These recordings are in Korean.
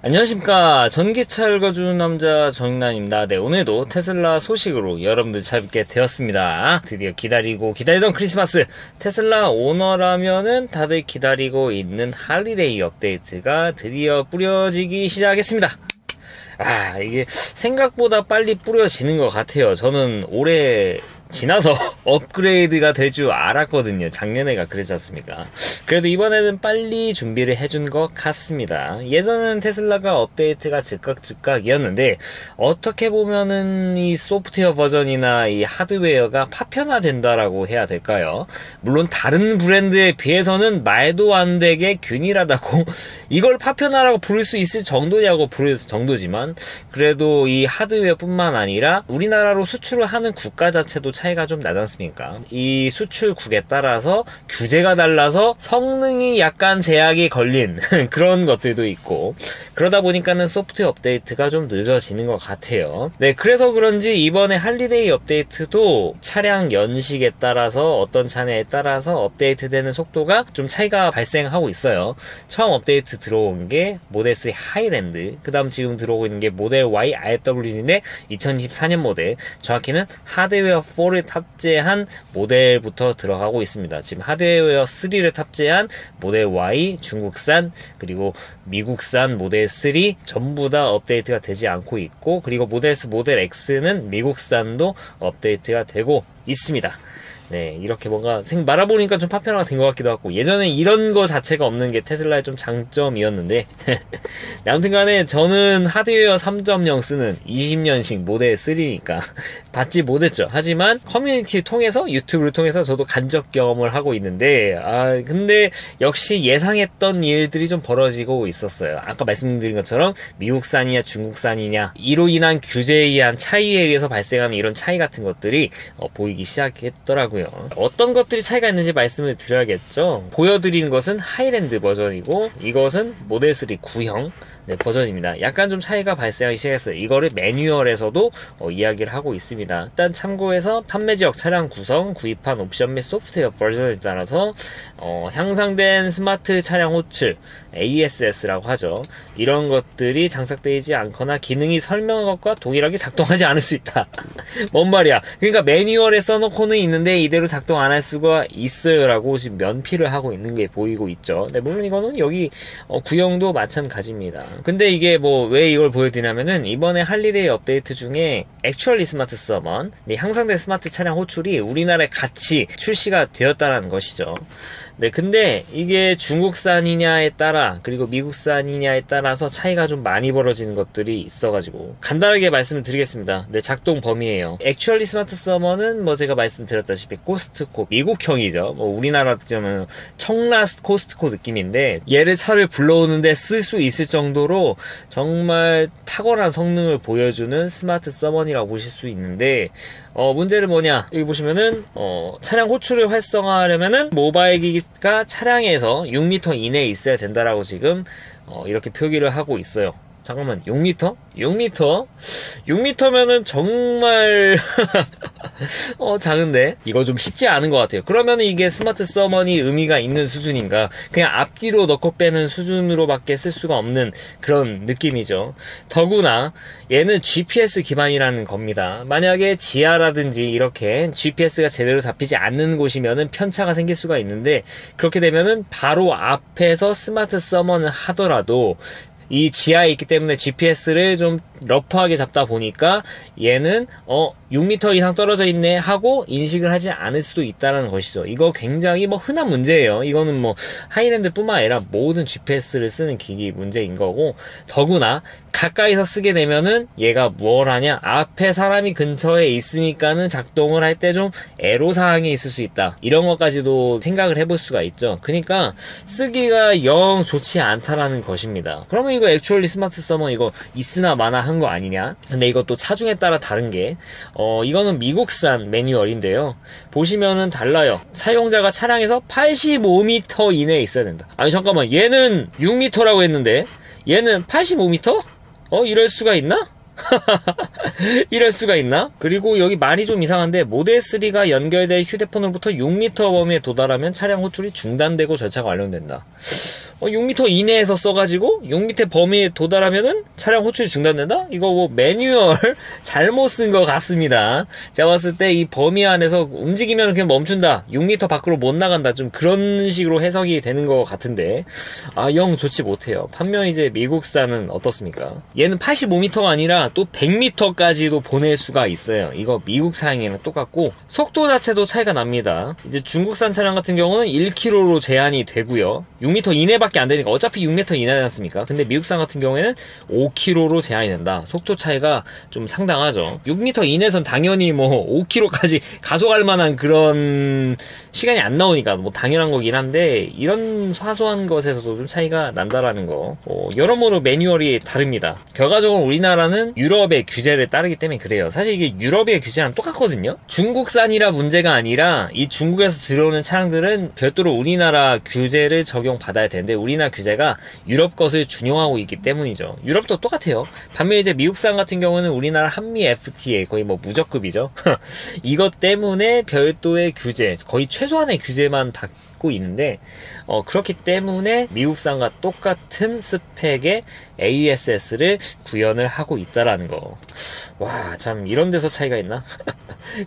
안녕하십니까. 전기차 읽어주는 남자 정인남입니다. 네, 오늘도 테슬라 소식으로 여러분들 찾게 되었습니다. 드디어 기다리던 크리스마스. 테슬라 오너라면은 다들 기다리고 있는 할리데이 업데이트가 드디어 뿌려지기 시작했습니다. 이게 생각보다 빨리 뿌려지는 것 같아요. 저는 올해 지나서 업그레이드가 될 줄 알았거든요. 작년에가 그랬지 않습니까? 그래도 이번에는 빨리 준비를 해준 것 같습니다. 예전에는 테슬라가 업데이트가 즉각이었는데 어떻게 보면은 이 소프트웨어 버전이나 이 하드웨어가 파편화된다라고 해야 될까요? 물론 다른 브랜드에 비해서는 말도 안 되게 균일하다고 이걸 파편화라고 부를 수 있을 정도냐고 부를 정도지만 그래도 이 하드웨어뿐만 아니라 우리나라로 수출을 하는 국가 자체도 차이가 좀 나지 않습니까? 이 수출국에 따라서 규제가 달라서 성능이 약간 제약이 걸린 그런 것들도 있고 그러다 보니까는 소프트웨어 업데이트가 좀 늦어지는 것 같아요. 네, 그래서 그런지 이번에 할리데이 업데이트도 차량 연식에 따라서 어떤 차량에 따라서 업데이트되는 속도가 좀 차이가 발생하고 있어요. 처음 업데이트 들어온 게 모델 3 하이랜드, 그 다음 지금 들어오고 있는 게 모델 Y RW인데 2024년 모델, 정확히는 하드웨어 4를 탑재한 모델부터 들어가고 있습니다. 지금 하드웨어 3를 탑재한 모델 Y 중국산 그리고 미국산 모델 3 전부 다 업데이트가 되지 않고 있고, 그리고 모델 S, 모델 X는 미국산도 업데이트가 되고 있습니다. 네, 이렇게 뭔가 말아보니까 좀 파편화가 된 것 같기도 하고, 예전에 이런 거 자체가 없는 게 테슬라의 좀 장점이었는데 네, 아무튼 간에 저는 하드웨어 3.0 쓰는 20년식 모델 3니까 받지 못했죠. 하지만 커뮤니티 통해서, 유튜브를 통해서 저도 간접 경험을 하고 있는데 근데 역시 예상했던 일들이 좀 벌어지고 있었어요. 아까 말씀드린 것처럼 미국산이냐 중국산이냐 이로 인한 규제에 의한 차이에 의해서 발생하는 이런 차이 같은 것들이 보이기 시작했더라고요. 어떤 것들이 차이가 있는지 말씀을 드려야겠죠. 보여드리는 것은 하이랜드 버전이고 이것은 모델 3 구형 버전입니다. 약간 좀 차이가 발생하기 시작했어요. 이거를 매뉴얼에서도 이야기를 하고 있습니다. 일단 참고해서 판매지역 차량 구성, 구입한 옵션 및 소프트웨어 버전에 따라서 향상된 스마트 차량 호출, ASS라고 하죠. 이런 것들이 장착되지 않거나 기능이 설명한 것과 동일하게 작동하지 않을 수 있다. 뭔 말이야. 그러니까 매뉴얼에 써놓고는 있는데 이대로 작동 안 할 수가 있어요 라고 지금 면피를 하고 있는 게 보이고 있죠. 네, 물론 이거는 여기 구형도 마찬가지입니다. 근데 이게 왜 이걸 보여드리냐면은 이번에 할리데이 업데이트 중에 액츄얼리 스마트 서먼, 향상된 스마트 차량 호출이 우리나라에 같이 출시가 되었다는 것이죠. 네, 근데 이게 중국산이냐에 따라 그리고 미국산이냐에 따라서 차이가 좀 많이 벌어지는 것들이 있어가지고 간단하게 말씀을 드리겠습니다. 네, 작동 범위예요. 액츄얼리 스마트 서머는 제가 말씀드렸다시피 코스트코 미국형이죠. 우리나라 쯤은 청라 코스트코 느낌인데 얘를 차를 불러오는데 쓸 수 있을 정도로 정말 탁월한 성능을 보여주는 스마트 서먼이라고 보실 수 있는데 문제는 뭐냐, 여기 보시면은 차량 호출을 활성화하려면은 모바일 기기가 차량에서 6m 이내에 있어야 된다라고 지금 이렇게 표기를 하고 있어요. 잠깐만, 6m? 6m? 6m면은 정말 작은데? 이거 좀 쉽지 않은 것 같아요. 그러면 이게 스마트 서먼이 의미가 있는 수준인가? 그냥 앞뒤로 넣고 빼는 수준으로밖에 쓸 수가 없는 그런 느낌이죠. 더구나 얘는 GPS 기반이라는 겁니다. 만약에 지하라든지 이렇게 GPS가 제대로 잡히지 않는 곳이면은 편차가 생길 수가 있는데, 그렇게 되면은 바로 앞에서 스마트 서먼을 하더라도 이 지하에 있기 때문에 GPS를 좀 러프하게 잡다 보니까 얘는 6m 이상 떨어져 있네 하고 인식을 하지 않을 수도 있다는 것이죠. 이거 굉장히 흔한 문제예요. 이거는 하이랜드 뿐만 아니라 모든 GPS를 쓰는 기기 문제인 거고, 더구나 가까이서 쓰게 되면은 얘가 뭘 하냐, 앞에 사람이 근처에 있으니까는 작동을 할 때 좀 애로사항이 있을 수 있다, 이런 것까지도 생각을 해볼 수가 있죠. 그러니까 쓰기가 영 좋지 않다라는 것입니다. 그러면 이거 액츄얼리 스마트 서먼 이거 있으나 마나 한 거 아니냐? 근데 이것도 차종에 따라 다른 게 이거는 미국산 매뉴얼인데요. 보시면은 달라요. 사용자가 차량에서 85m 이내에 있어야 된다. 아니 잠깐만, 얘는 6m라고 했는데 얘는 85m? 이럴 수가 있나? 이럴 수가 있나? 그리고 여기 말이 좀 이상한데, 모델 3가 연결될 휴대폰으로부터 6m 범위에 도달하면 차량 호출이 중단되고 절차가 완료된다. 6m 이내에서 써가지고 6m 범위에 도달하면은 차량 호출이 중단된다? 이거 뭐 매뉴얼 잘못 쓴 것 같습니다. 제가 봤을 때 이 범위 안에서 움직이면 그냥 멈춘다, 6m 밖으로 못 나간다, 좀 그런 식으로 해석이 되는 것 같은데 영 좋지 못해요. 반면 이제 미국산은 어떻습니까? 얘는 85m가 아니라 또 100m까지도 보낼 수가 있어요. 이거 미국산이랑 똑같고 속도 자체도 차이가 납니다. 이제 중국산 차량 같은 경우는 1km로 제한이 되고요. 6m 이내밖에 안 되니까 어차피 6m 이내지 않습니까? 근데 미국산 같은 경우에는 5km로 제한이 된다. 속도 차이가 좀 상당하죠. 6m 이내선 당연히 뭐 5km까지 가속할 만한 그런 시간이 안 나오니까 뭐 당연한 거긴 한데 이런 사소한 것에서도 좀 차이가 난다라는 거. 여러모로 매뉴얼이 다릅니다. 결과적으로 우리나라는 유럽의 규제를 따르기 때문에 그래요. 사실 이게 유럽의 규제랑 똑같거든요. 중국산이라 문제가 아니라 이 중국에서 들어오는 차량들은 별도로 우리나라 규제를 적용받아야 되는데 우리나라 규제가 유럽 것을 준용하고 있기 때문이죠. 유럽도 똑같아요. 반면에 이제 미국산 같은 경우는 우리나라 한미 FTA 거의 뭐 무적급이죠. 이것 때문에 별도의 규제, 거의 최소한의 규제만 받고 있는데 그렇기 때문에 미국산과 똑같은 스펙의 ASS를 구현을 하고 있다라는 거. 와, 참 이런 데서 차이가 있나?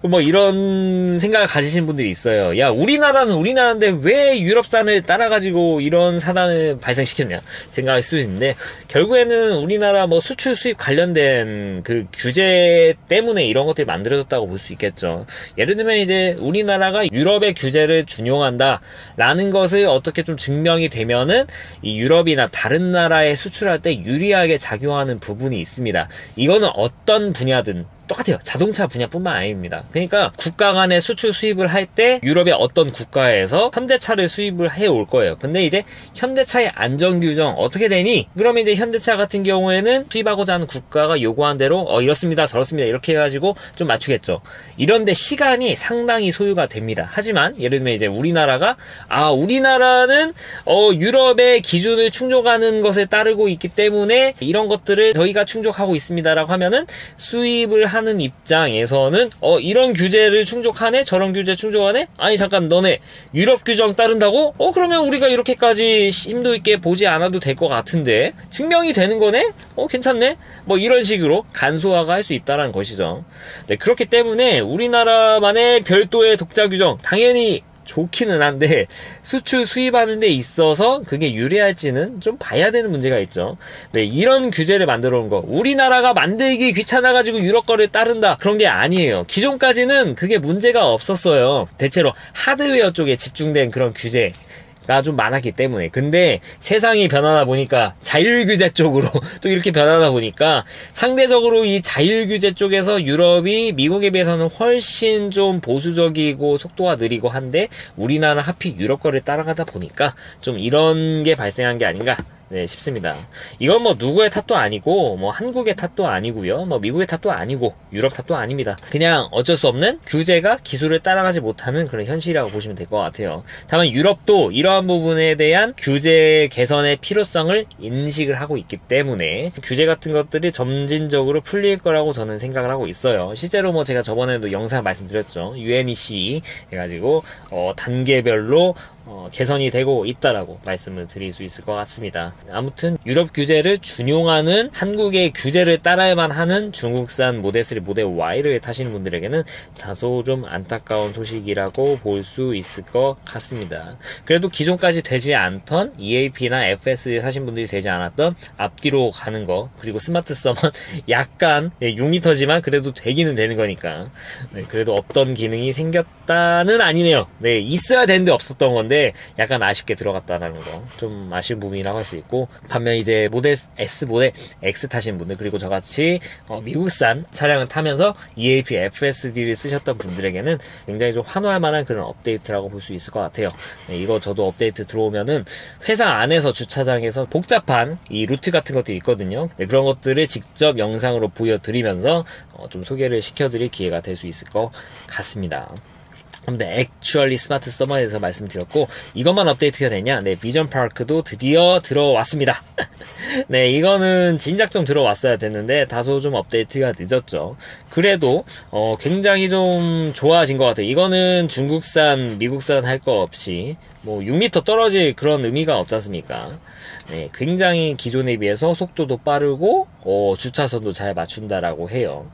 뭐 이런 생각을 가지신 분들이 있어요. 야, 우리나라는 우리나라인데 왜 유럽산을 따라가지고 이런 사단을 발생시켰냐 생각할 수 있는데 결국에는 우리나라 뭐 수출 수입 관련된 그 규제 때문에 이런 것들이 만들어졌다고 볼 수 있겠죠. 예를 들면 이제 우리나라가 유럽의 규제를 준용한다 라는 것을 어떻게 좀 증명이 되면은 이 유럽이나 다른 나라에 수출할 때 유리하게 작용하는 부분이 있습니다. 이거는 어떤 분야든 똑같아요. 자동차 분야뿐만 아닙니다. 그러니까 국가 간의 수출 수입을 할 때 유럽의 어떤 국가에서 현대차를 수입을 해올 거예요. 근데 이제 현대차의 안전규정 어떻게 되니? 그러면 이제 현대차 같은 경우에는 수입하고자 하는 국가가 요구한 대로 이렇습니다 저렇습니다 이렇게 해가지고 좀 맞추겠죠. 이런데 시간이 상당히 소요가 됩니다. 하지만 예를 들면 이제 우리나라가 우리나라는 유럽의 기준을 충족하는 것에 따르고 있기 때문에 이런 것들을 저희가 충족하고 있습니다라고 하면은 수입을 하는 입장에서는 이런 규제를 충족하네 저런 규제 충족하네 아니 잠깐 너네 유럽 규정 따른다고? 그러면 우리가 이렇게까지 심도 있게 보지 않아도 될 것 같은데 증명이 되는 거네? 괜찮네? 뭐 이런 식으로 간소화가 할 수 있다는 것이죠. 네, 그렇기 때문에 우리나라만의 별도의 독자 규정 당연히 좋기는 한데 수출 수입하는 데 있어서 그게 유리할지는 좀 봐야 되는 문제가 있죠. 네, 이런 규제를 만들어 온 거 우리나라가 만들기 귀찮아가지고 유럽 거를 따른다 그런 게 아니에요. 기존까지는 그게 문제가 없었어요. 대체로 하드웨어 쪽에 집중된 그런 규제 가 좀 많았기 때문에. 근데 세상이 변하다 보니까 자율규제 쪽으로 또 이렇게 변하다 보니까 상대적으로 이 자율규제 쪽에서 유럽이 미국에 비해서는 훨씬 좀 보수적이고 속도가 느리고 한데 우리나라는 하필 유럽 거를 따라가다 보니까 좀 이런 게 발생한 게 아닌가 싶습니다. 이건 뭐 누구의 탓도 아니고 뭐 한국의 탓도 아니고요. 뭐 미국의 탓도 아니고 유럽 탓도 아닙니다. 그냥 어쩔 수 없는 규제가 기술을 따라가지 못하는 그런 현실이라고 보시면 될 것 같아요. 다만 유럽도 이러한 부분에 대한 규제 개선의 필요성을 인식을 하고 있기 때문에 규제 같은 것들이 점진적으로 풀릴 거라고 저는 생각을 하고 있어요. 실제로 뭐 제가 저번에도 영상 말씀드렸죠. UNEC 해가지고 단계별로 개선이 되고 있다라고 말씀을 드릴 수 있을 것 같습니다. 아무튼 유럽 규제를 준용하는 한국의 규제를 따라야만 하는 중국산 모델 3, 모델 Y를 타시는 분들에게는 다소 좀 안타까운 소식이라고 볼 수 있을 것 같습니다. 그래도 기존까지 되지 않던 EAP나 FSD 사신 분들이 되지 않았던 앞뒤로 가는 거 그리고 스마트 서먼 약간 6m지만 그래도 되기는 되는 거니까 그래도 없던 기능이 생겼다는 아니네요. 있어야 되는데 없었던 건데 약간 아쉽게 들어갔다라는 거 좀 아쉬운 부분이라고 할 수 있고 반면 이제 모델 S, 모델 X 타신 분들 그리고 저같이 미국산 차량을 타면서 EAP, FSD를 쓰셨던 분들에게는 굉장히 좀 환호할 만한 그런 업데이트라고 볼 수 있을 것 같아요. 이거 저도 업데이트 들어오면은 회사 안에서 주차장에서 복잡한 이 루트 같은 것들이 있거든요. 그런 것들을 직접 영상으로 보여드리면서 좀 소개를 시켜드릴 기회가 될 수 있을 것 같습니다. 근데 액츄얼리 스마트 서머에 대해서 말씀드렸고, 이것만 업데이트가 되냐? 네, 비전 파크도 드디어 들어왔습니다. 네, 이거는 진작 좀 들어왔어야 됐는데 다소 좀 업데이트가 늦었죠. 그래도 굉장히 좀 좋아진 것 같아요. 이거는 중국산, 미국산 할 거 없이 뭐 6m 떨어질 그런 의미가 없지 않습니까? 네, 굉장히 기존에 비해서 속도도 빠르고 주차선도 잘 맞춘다라고 해요.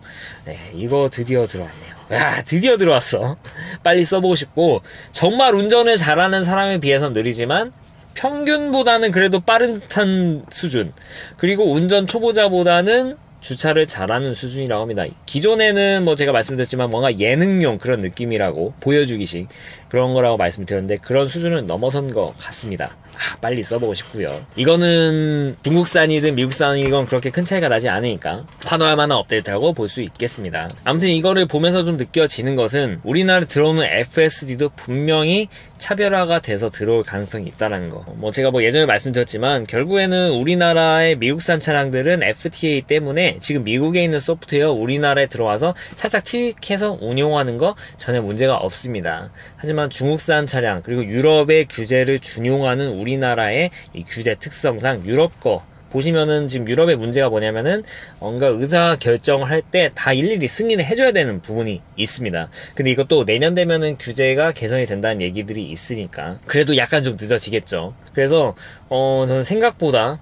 네, 이거 드디어 들어왔네요. 야, 드디어 들어왔어. 빨리 써보고 싶고, 정말 운전을 잘하는 사람에 비해서는 느리지만 평균보다는 그래도 빠른 듯한 수준, 그리고 운전 초보자보다는 주차를 잘하는 수준이라고 합니다. 기존에는 뭐 제가 말씀드렸지만 뭔가 예능용 그런 느낌이라고, 보여주기식 그런 거라고 말씀드렸는데 그런 수준은 넘어선 것 같습니다. 빨리 써보고 싶고요. 이거는 중국산이든 미국산이건 그렇게 큰 차이가 나지 않으니까 환호할 만한 업데이트라고 볼 수 있겠습니다. 아무튼 이거를 보면서 좀 느껴지는 것은 우리나라에 들어오는 FSD도 분명히 차별화가 돼서 들어올 가능성이 있다는 거. 뭐 제가 뭐 예전에 말씀드렸지만 결국에는 우리나라의 미국산 차량들은 FTA 때문에 지금 미국에 있는 소프트웨어 우리나라에 들어와서 살짝 tweak해서 운용하는 거 전혀 문제가 없습니다. 하지만 중국산 차량 그리고 유럽의 규제를 준용하는 우리나라의 이 규제 특성상 유럽 거 보시면은 지금 유럽의 문제가 뭐냐면은 뭔가 의사 결정을 할 때 다 일일이 승인을 해줘야 되는 부분이 있습니다. 근데 이것도 내년 되면은 규제가 개선이 된다는 얘기들이 있으니까 그래도 약간 좀 늦어지겠죠. 그래서 저는 생각보다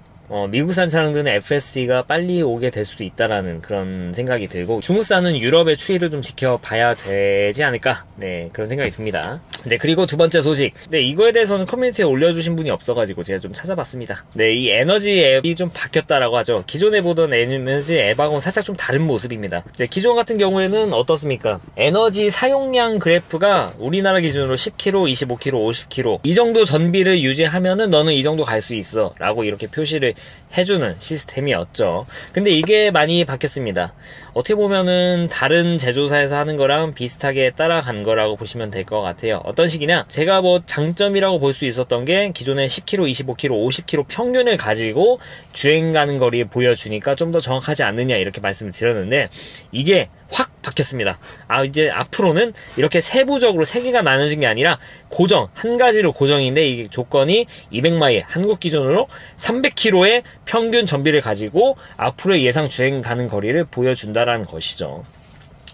미국산 차량들은 FSD가 빨리 오게 될 수도 있다라는 그런 생각이 들고, 중국산은 유럽의 추이를 좀 지켜봐야 되지 않을까, 네, 그런 생각이 듭니다. 네, 그리고 두 번째 소식. 네, 이거에 대해서는 커뮤니티에 올려주신 분이 없어가지고 제가 좀 찾아봤습니다. 네, 이 에너지 앱이 좀 바뀌었다라고 하죠. 기존에 보던 에너지 앱하고는 살짝 좀 다른 모습입니다. 네, 기존 같은 경우에는 어떻습니까? 에너지 사용량 그래프가 우리나라 기준으로 10km, 25km, 50km 이 정도 전비를 유지하면은 너는 이 정도 갈 수 있어 라고 이렇게 표시를 해주는 시스템이었죠. 근데 이게 많이 바뀌었습니다. 어떻게 보면은 다른 제조사에서 하는 거랑 비슷하게 따라간 거라고 보시면 될 것 같아요. 어떤 식이냐? 제가 뭐 장점이라고 볼 수 있었던 게 기존에 10km, 25km, 50km 평균을 가지고 주행 가는 거리 보여주니까 좀 더 정확하지 않느냐 이렇게 말씀을 드렸는데 이게 확 바뀌었습니다. 이제 앞으로는 이렇게 세부적으로 3개가 나눠진 게 아니라 고정, 한 가지로 고정인데 이 조건이 200마일, 한국 기준으로 300km의 평균 전비를 가지고 앞으로의 예상 주행 가는 거리를 보여준다라는 것이죠.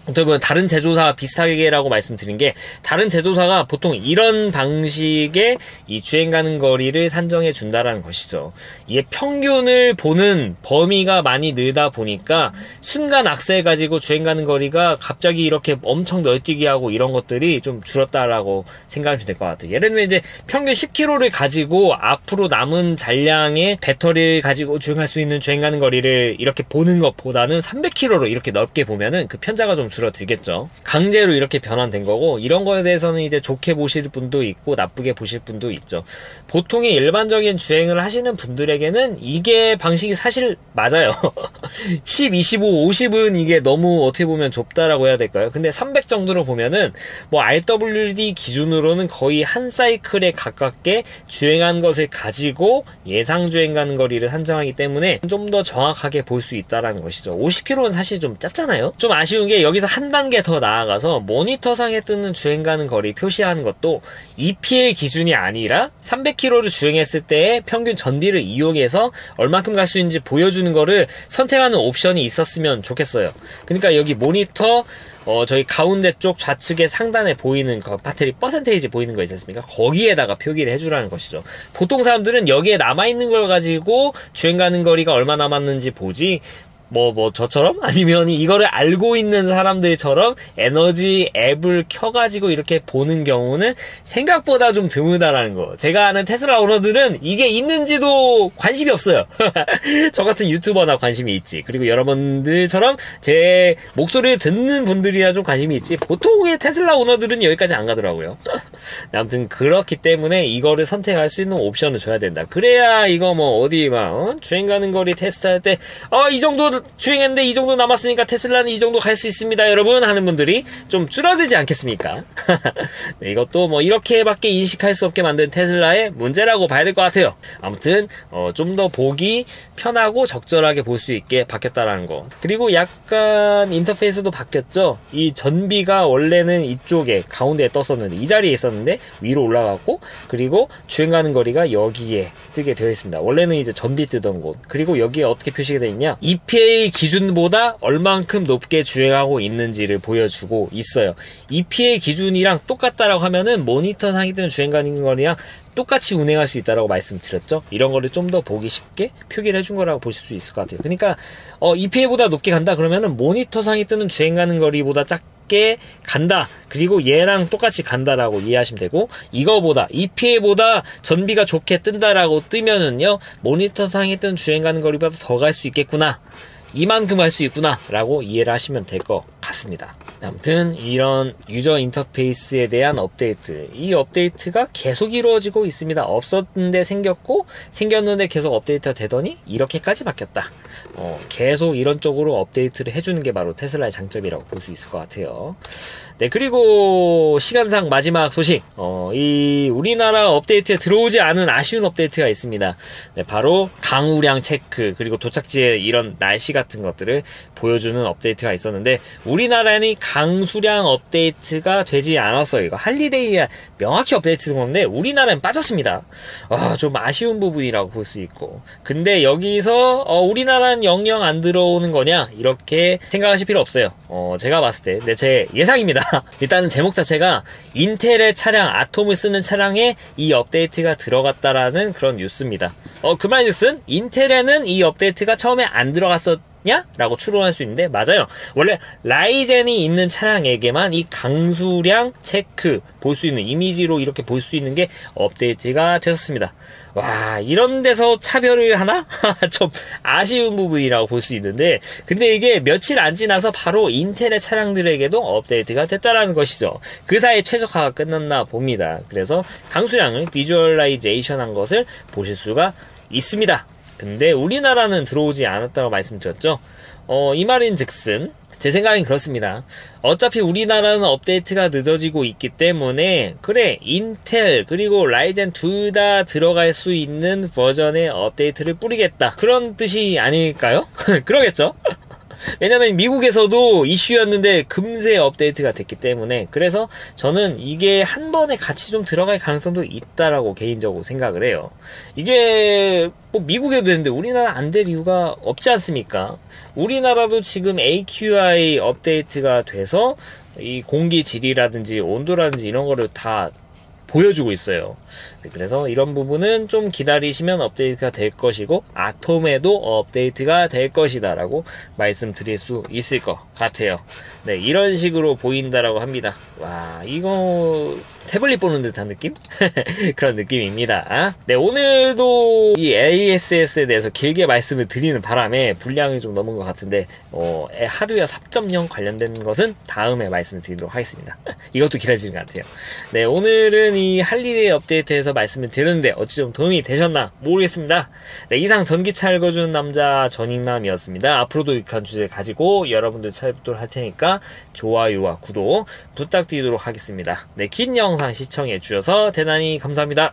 어떻게 보면 다른 제조사와 비슷하게라고 말씀드린 게, 다른 제조사가 보통 이런 방식의 이 주행 가는 거리를 산정해 준다라는 것이죠. 이게 평균을 보는 범위가 많이 늘다 보니까 순간 악셀 가지고 주행 가는 거리가 갑자기 이렇게 엄청 널뛰기 하고 이런 것들이 좀 줄었다라고 생각하시면 될 것 같아요. 예를 들면 이제 평균 10km를 가지고 앞으로 남은 잔량의 배터리를 가지고 주행할 수 있는 주행 가는 거리를 이렇게 보는 것보다는 300km로 이렇게 넓게 보면은 그 편차가 좀 줄어들겠죠. 강제로 이렇게 변환된 거고, 이런 거에 대해서는 이제 좋게 보실 분도 있고 나쁘게 보실 분도 있죠. 보통의 일반적인 주행을 하시는 분들에게는 이게 방식이 사실 맞아요. 10, 25, 50은 이게 너무 어떻게 보면 좁다라고 해야 될까요? 근데 300 정도로 보면은 뭐 RWD 기준으로는 거의 한 사이클에 가깝게 주행한 것을 가지고 예상 주행 가는 거리를 산정하기 때문에 좀 더 정확하게 볼 수 있다라는 것이죠. 50km는 사실 좀 짧잖아요. 좀 아쉬운 게 여기서 한 단계 더 나아가서 모니터상에 뜨는 주행 가는 거리 표시하는 것도 EPL 기준이 아니라 300km를 주행했을 때의 평균 전비를 이용해서 얼마큼 갈 수 있는지 보여주는 거를 선택하는 옵션이 있었으면 좋겠어요. 그러니까 여기 모니터 저희 가운데 쪽 좌측에 상단에 보이는 그 배터리 퍼센테이지 보이는 거 있지 않습니까? 거기에다가 표기를 해주라는 것이죠. 보통 사람들은 여기에 남아있는 걸 가지고 주행 가는 거리가 얼마 남았는지 보지, 저처럼? 아니면 이거를 알고 있는 사람들처럼 에너지 앱을 켜가지고 이렇게 보는 경우는 생각보다 좀 드물다라는 거. 제가 아는 테슬라 오너들은 이게 있는지도 관심이 없어요. 저 같은 유튜버나 관심이 있지. 그리고 여러분들처럼 제 목소리를 듣는 분들이야 좀 관심이 있지. 보통의 테슬라 오너들은 여기까지 안 가더라고요. 아무튼 그렇기 때문에 이거를 선택할 수 있는 옵션을 줘야 된다. 그래야 이거 어디 주행 가는 거리 테스트할 때 이 정도 정도 주행했는데 이 정도 남았으니까 테슬라는 이 정도 갈 수 있습니다 여러분 하는 분들이 좀 줄어들지 않겠습니까? 네, 이것도 뭐 이렇게밖에 인식할 수 없게 만든 테슬라의 문제라고 봐야 될 것 같아요. 아무튼 좀 더 보기 편하고 적절하게 볼 수 있게 바뀌었다라는 거. 그리고 약간 인터페이스도 바뀌었죠. 이 전비가 원래는 이쪽에 가운데에 떴었는데 이 자리에 있었는데 위로 올라갔고, 그리고 주행 가는 거리가 여기에 뜨게 되어 있습니다. 원래는 이제 전비 뜨던 곳. 그리고 여기에 어떻게 표시가 되어 있냐, EPA 기준보다 얼만큼 높게 주행하고 있는지를 보여주고 있어요. EPA 기준이랑 똑같다라고 하면은 모니터 상에 뜨는 주행 가는 거리랑 똑같이 운행할 수 있다라고 말씀드렸죠. 이런 거를 좀 더 보기 쉽게 표기를 해준 거라고 보실 수 있을 것 같아요. 그러니까 EPA보다 높게 간다 그러면은 모니터상에 뜨는 주행 가는 거리보다 작게 간다, 그리고 얘랑 똑같이 간다라고 이해하시면 되고, 이거보다 EPA보다 전비가 좋게 뜬다라고 뜨면은요, 모니터상에 뜨는 주행 가는 거리보다 더 갈 수 있겠구나, 이만큼 할 수 있구나 라고 이해를 하시면 될 것 같습니다. 아무튼 이런 유저 인터페이스에 대한 업데이트, 이 업데이트가 계속 이루어지고 있습니다. 없었는데 생겼고, 생겼는데 계속 업데이트가 되더니 이렇게까지 바뀌었다. 계속 이런 쪽으로 업데이트를 해주는 게 바로 테슬라의 장점이라고 볼 수 있을 것 같아요. 네, 그리고 시간상 마지막 소식, 이 우리나라 업데이트에 들어오지 않은 아쉬운 업데이트가 있습니다. 네, 바로 강우량 체크, 그리고 도착지에 이런 날씨 같은 것들을 보여주는 업데이트가 있었는데, 우리나라에는 강수량 업데이트가 되지 않았어요. 이거 할리데이에 명확히 업데이트 된 건데 우리나라엔 빠졌습니다. 좀 아쉬운 부분이라고 볼 수 있고, 근데 여기서 우리나라는 영영 안 들어오는 거냐 이렇게 생각하실 필요 없어요. 제가 봤을 때, 네, 제 예상입니다. 일단은 제목 자체가 인텔의 차량, 아톰을 쓰는 차량에 이 업데이트가 들어갔다라는 그런 뉴스입니다. 그 말즉슨 인텔에는 이 업데이트가 처음에 안 들어갔었 라고 추론할 수 있는데, 맞아요. 원래 라이젠이 있는 차량에게만 이 강수량 체크 볼 수 있는, 이미지로 이렇게 볼 수 있는 게 업데이트가 됐었습니다. 와, 이런 데서 차별을 하나? 좀 아쉬운 부분이라고 볼 수 있는데, 근데 이게 며칠 안 지나서 바로 인텔의 차량들에게도 업데이트가 됐다라는 것이죠. 그 사이에 최적화가 끝났나 봅니다. 그래서 강수량을 비주얼라이제이션 한 것을 보실 수가 있습니다. 근데 우리나라는 들어오지 않았다고 말씀드렸죠. 이 말인 즉슨 제 생각엔 그렇습니다. 어차피 우리나라는 업데이트가 늦어지고 있기 때문에, 그래, 인텔 그리고 라이젠 둘 다 들어갈 수 있는 버전의 업데이트를 뿌리겠다, 그런 뜻이 아닐까요? 그러겠죠? 왜냐면 미국에서도 이슈였는데 금세 업데이트가 됐기 때문에, 그래서 저는 이게 한 번에 같이 좀 들어갈 가능성도 있다라고 개인적으로 생각을 해요. 이게 뭐 미국에도 되는데 우리나라 안 될 이유가 없지 않습니까? 우리나라도 지금 AQI 업데이트가 돼서 이 공기 질이라든지 온도라든지 이런 거를 다 보여주고 있어요. 그래서 이런 부분은 좀 기다리시면 업데이트가 될 것이고, 아톰에도 업데이트가 될 것이다 라고 말씀드릴 수 있을 것 같아요. 네, 이런 식으로 보인다라고 합니다. 와, 이거 태블릿 보는 듯한 느낌? 그런 느낌입니다. 네, 오늘도 이 ASS에 대해서 길게 말씀을 드리는 바람에 분량이 좀 넘은 것 같은데, 하드웨어 3.0 관련된 것은 다음에 말씀을 드리도록 하겠습니다. 이것도 기다리시는 것 같아요. 네, 오늘은 이 할리데이 업데이트에서 말씀을 드렸는데 어찌 좀 도움이 되셨나 모르겠습니다. 네, 이상 전기차 읽어주는 남자 전익남이었습니다. 앞으로도 유익한 주제를 가지고 여러분들 찾아뵙도록 할 테니까 좋아요와 구독 부탁드리도록 하겠습니다. 네, 긴 영상 시청해 주셔서 대단히 감사합니다.